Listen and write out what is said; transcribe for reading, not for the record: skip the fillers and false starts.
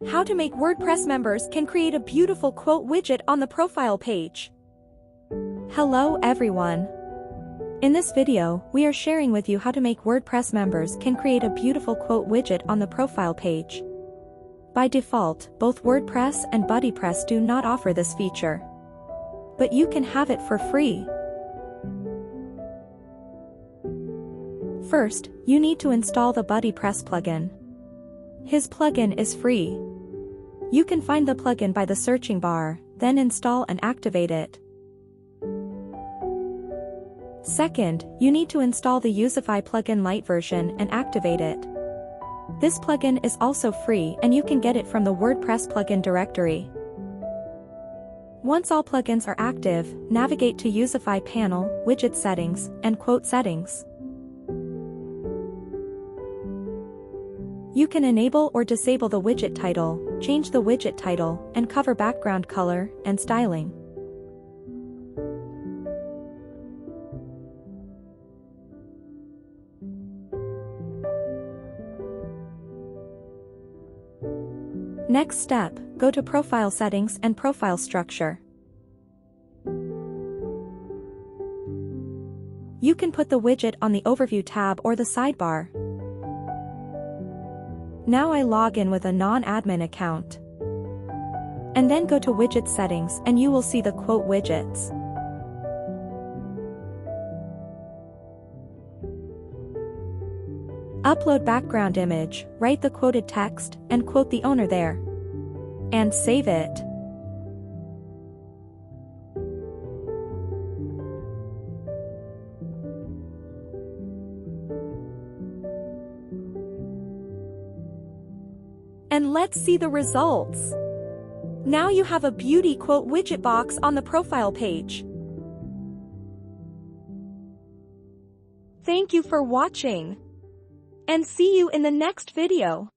How to make WordPress members can create a beautiful quote widget on the profile page. Hello everyone. In this video, we are sharing with you how to make WordPress members can create a beautiful quote widget on the profile page. By default, both WordPress and BuddyPress do not offer this feature. But you can have it for free. First, you need to install the BuddyPress plugin. His plugin is free. You can find the plugin by the searching bar, then install and activate it. Second, you need to install the Youzify plugin Lite version and activate it. This plugin is also free and you can get it from the WordPress plugin directory. Once all plugins are active, navigate to Youzify panel, widget settings, and quote settings. You can enable or disable the widget title, change the widget title, and cover background color and styling. Next step, go to Profile Settings and Profile Structure. You can put the widget on the Overview tab or the Sidebar. Now I log in with a non-admin account. And then go to Widget Settings and you will see the quote widgets. Upload background image, write the quoted text, and quote the owner there. And save it. And let's see the results. Now you have a beauty quote widget box on the profile page. Thank you for watching. And see you in the next video.